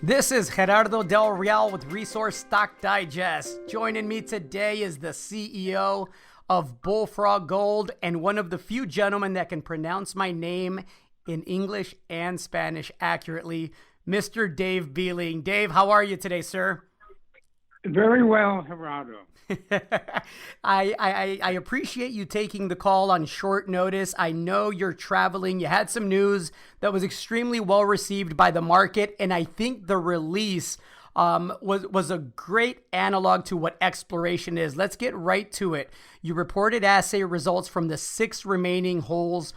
This is Gerardo Del Real with Resource Stock Digest. Joining me today is the CEO of Bullfrog Gold and one of the few gentlemen that can pronounce my name in English and Spanish accurately, Mr. Dave Beling. Dave, how are you today, sir? Very well, Gerardo. I appreciate you taking the call on short notice. I know you're traveling. You had some news that was extremely well received by the market, and I think the release was a great analog to what exploration is. Let's get right to it. You reported assay results from the 6 remaining holes.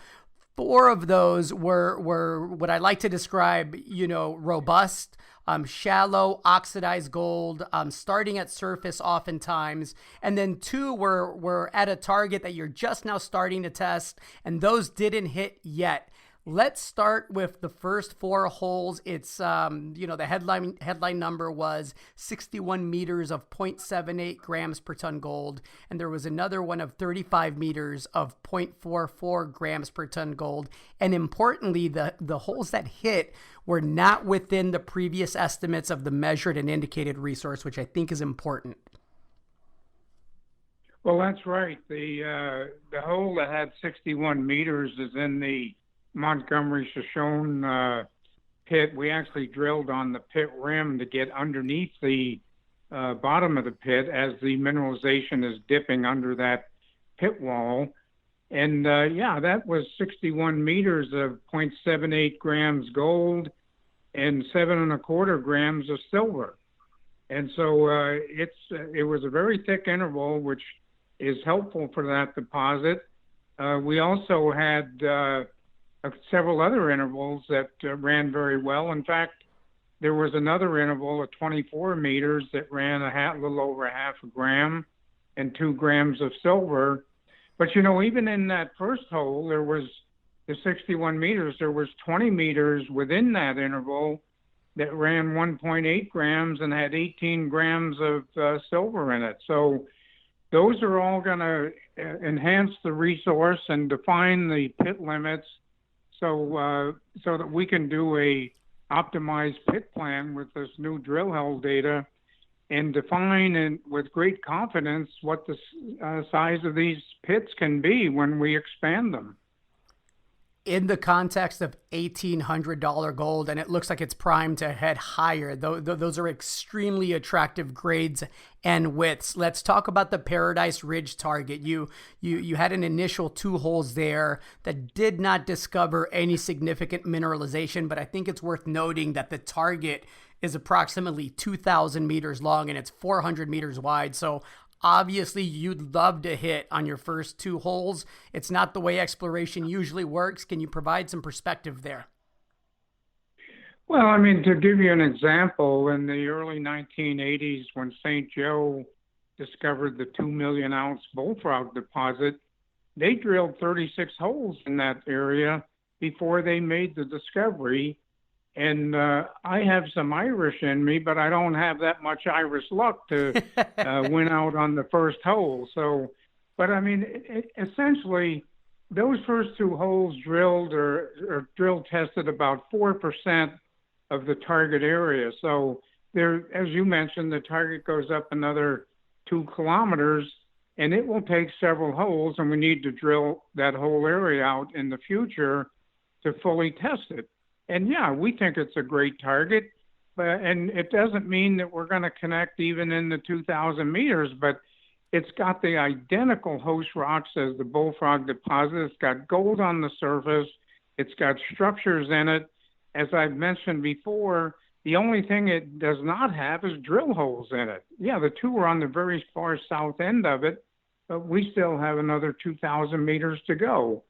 4 of those were what I like to describe, robust, shallow, oxidized gold, starting at surface oftentimes. And then 2 were at a target that you're just now starting to test, and those didn't hit yet. Let's start with the first 4 holes. It's, the headline number was 61 meters of 0.78 grams per ton gold. And there was another one of 35 meters of 0.44 grams per ton gold. And importantly, the holes that hit were not within the previous estimates of the measured and indicated resource, which I think is important. Well, that's right. The hole that had 61 meters is in the Montgomery-Shoshone pit. We actually drilled on the pit rim to get underneath the bottom of the pit as the mineralization is dipping under that pit wall. And that was 61 meters of 0.78 grams gold and 7.25 grams of silver. And so it was a very thick interval, which is helpful for that deposit. We also had several other intervals that ran very well. In fact, there was another interval of 24 meters that ran a little over half a gram and 2 grams of silver. But, even in that first hole, there was the 61 meters, there was 20 meters within that interval that ran 1.8 grams and had 18 grams of silver in it. So those are all going to enhance the resource and define the pit limits so that we can do a optimized pit plan with this new drill hole data and define with great confidence what the size of these pits can be when we expand them. In the context of $1,800 gold, and it looks like it's primed to head higher. Those are extremely attractive grades and widths. Let's talk about the Paradise Ridge target. You had an initial 2 holes there that did not discover any significant mineralization, but I think it's worth noting that the target is approximately 2,000 meters long and it's 400 meters wide. So obviously, you'd love to hit on your first 2 holes. It's not the way exploration usually works. Can you provide some perspective there? Well, to give you an example, in the early 1980s, when St. Joe discovered the 2 million ounce Bullfrog deposit, they drilled 36 holes in that area before they made the discovery. And I have some Irish in me, but I don't have that much Irish luck to win out on the first hole. So, but essentially, those first 2 holes drilled or drill tested about 4% of the target area. So there, as you mentioned, the target goes up another 2 kilometers, and it will take several holes, and we need to drill that whole area out in the future to fully test it. And we think it's a great target, and it doesn't mean that we're going to connect even in the 2,000 meters, but it's got the identical host rocks as the Bullfrog deposit. It's got gold on the surface. It's got structures in it. As I've mentioned before, the only thing it does not have is drill holes in it. Yeah, the 2 are on the very far south end of it, but we still have another 2,000 meters to go.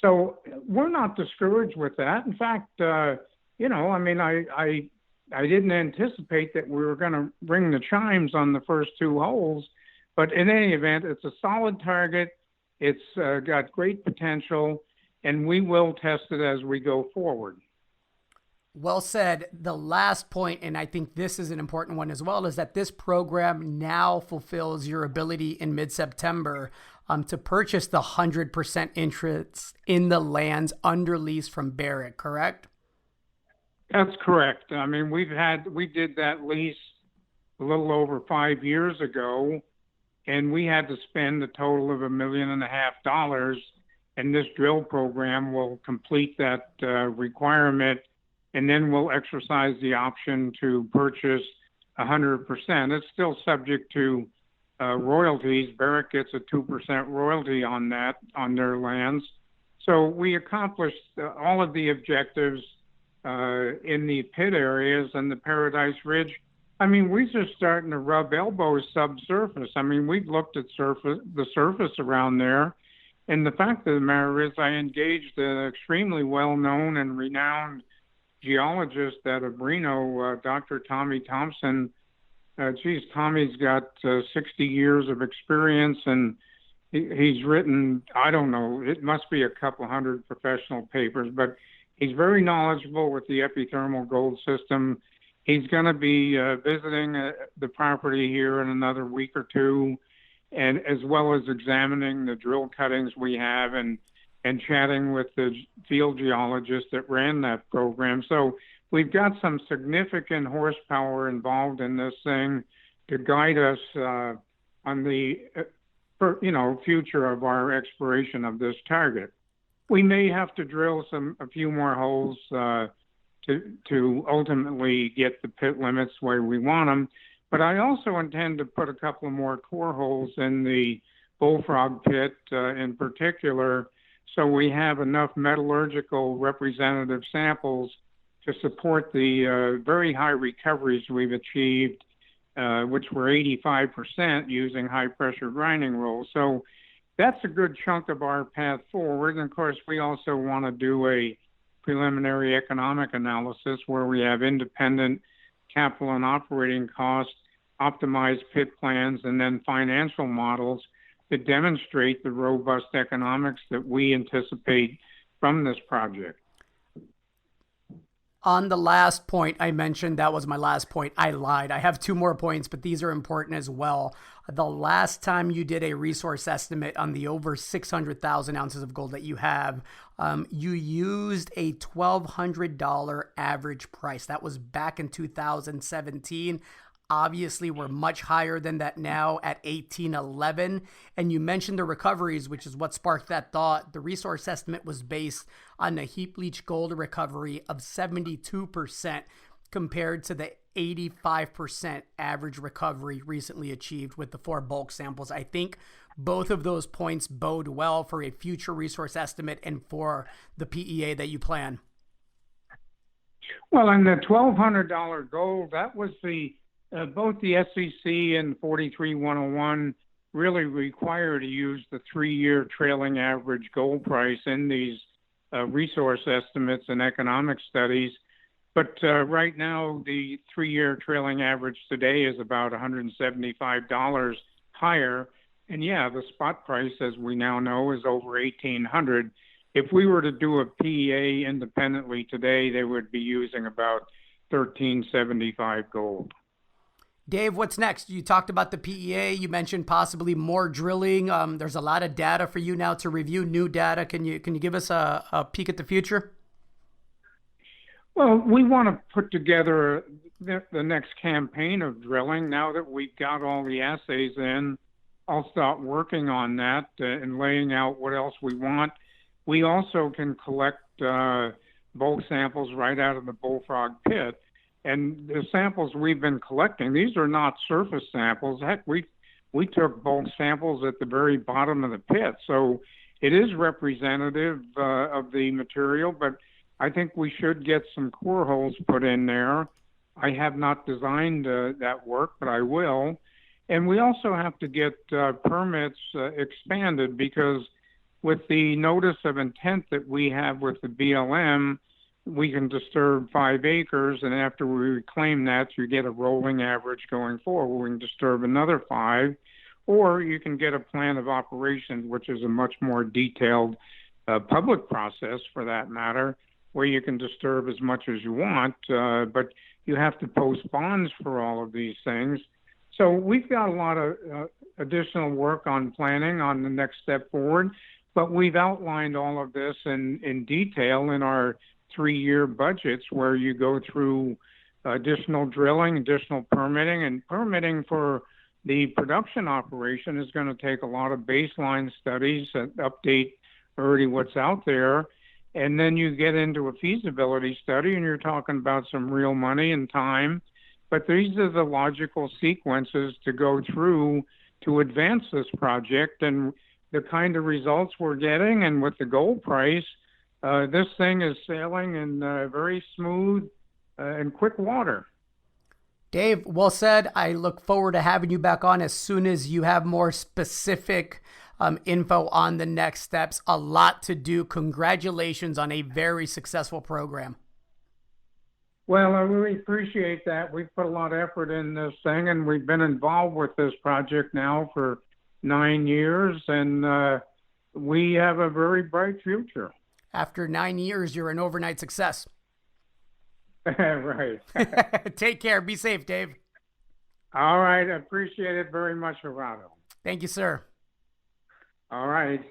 So we're not discouraged with that. In fact, I didn't anticipate that we were going to ring the chimes on the first 2 holes. But in any event, it's a solid target. It's got great potential, and we will test it as we go forward. Well said. The last point, and I think this is an important one as well, is that this program now fulfills your ability in mid-September to purchase the 100% interest in the lands under lease from Barrick, correct? That's correct. I mean, we did that lease a little over 5 years ago, and we had to spend a total of $1.5 million. And this drill program will complete that requirement, and then we'll exercise the option to purchase 100%. It's still subject to royalties. Barrick gets a 2% royalty on that, on their lands. So we accomplished all of the objectives in the pit areas and the Paradise Ridge. I mean, we're just starting to rub elbows subsurface. I mean, we've looked at the surface around there. And the fact of the matter is, I engaged an extremely well-known and renowned geologist at Abrino, Dr. Tommy Thompson. Tommy's got 60 years of experience, and he's written, I don't know, it must be a couple hundred professional papers, but he's very knowledgeable with the epithermal gold system. He's going to be visiting the property here in another week or two, and as well as examining the drill cuttings we have and chatting with the field geologist that ran that program. So we've got some significant horsepower involved in this thing to guide us on the future of our exploration of this target. We may have to drill a few more holes to ultimately get the pit limits where we want them. But I also intend to put a couple more core holes in the Bullfrog pit in particular, so we have enough metallurgical representative samples to support the very high recoveries we've achieved, which were 85% using high-pressure grinding rolls. So that's a good chunk of our path forward. And, of course, we also want to do a preliminary economic analysis where we have independent capital and operating costs, optimized pit plans, and then financial models that demonstrate the robust economics that we anticipate from this project. On the last point I mentioned, that was my last point. I lied. I have two more points, but these are important as well. The last time you did a resource estimate on the over 600,000 ounces of gold that you have, you used a $1,200 average price. That was back in 2017. Obviously, we're much higher than that now at 1811. And you mentioned the recoveries, which is what sparked that thought. The resource estimate was based on a heap leach gold recovery of 72% compared to the 85% average recovery recently achieved with the 4 bulk samples. I think both of those points bode well for a future resource estimate and for the PEA that you plan. Well, and the $1,200 gold, that was both the SEC and 43-101 really require to use the 3-year trailing average gold price in these resource estimates and economic studies. But right now, the 3-year trailing average today is about $175 higher. And yeah, the spot price, as we now know, is over $1,800. If we were to do a PEA independently today, they would be using about $1,375 gold. Dave, what's next? You talked about the PEA. You mentioned possibly more drilling. There's a lot of data for you now to review, new data. Can you give us a peek at the future? Well, we want to put together the next campaign of drilling. Now that we've got all the assays in, I'll start working on that and laying out what else we want. We also can collect bulk samples right out of the Bullfrog pit. And the samples we've been collecting, these are not surface samples. Heck, we took bulk samples at the very bottom of the pit. So it is representative of the material, but I think we should get some core holes put in there. I have not designed that work, but I will. And we also have to get permits expanded, because with the notice of intent that we have with the BLM, we can disturb 5 acres, and after we reclaim that, you get a rolling average going forward. We can disturb another 5, or you can get a plan of operations, which is a much more detailed public process, for that matter, where you can disturb as much as you want, but you have to post bonds for all of these things. So we've got a lot of additional work on planning on the next step forward, but we've outlined all of this in detail in our 3-year budgets where you go through additional drilling, additional permitting, and permitting for the production operation is going to take a lot of baseline studies that update already what's out there. And then you get into a feasibility study and you're talking about some real money and time. But these are the logical sequences to go through to advance this project. And the kind of results we're getting, and with the gold price, this thing is sailing in very smooth and quick water. Dave, well said. I look forward to having you back on as soon as you have more specific info on the next steps. A lot to do. Congratulations on a very successful program. Well, I really appreciate that. We've put a lot of effort in this thing, and we've been involved with this project now for 9 years, and we have a very bright future. After 9 years, you're an overnight success. Right. Take care. Be safe, Dave. All right. I appreciate it very much, Gerardo. Thank you, sir. All right.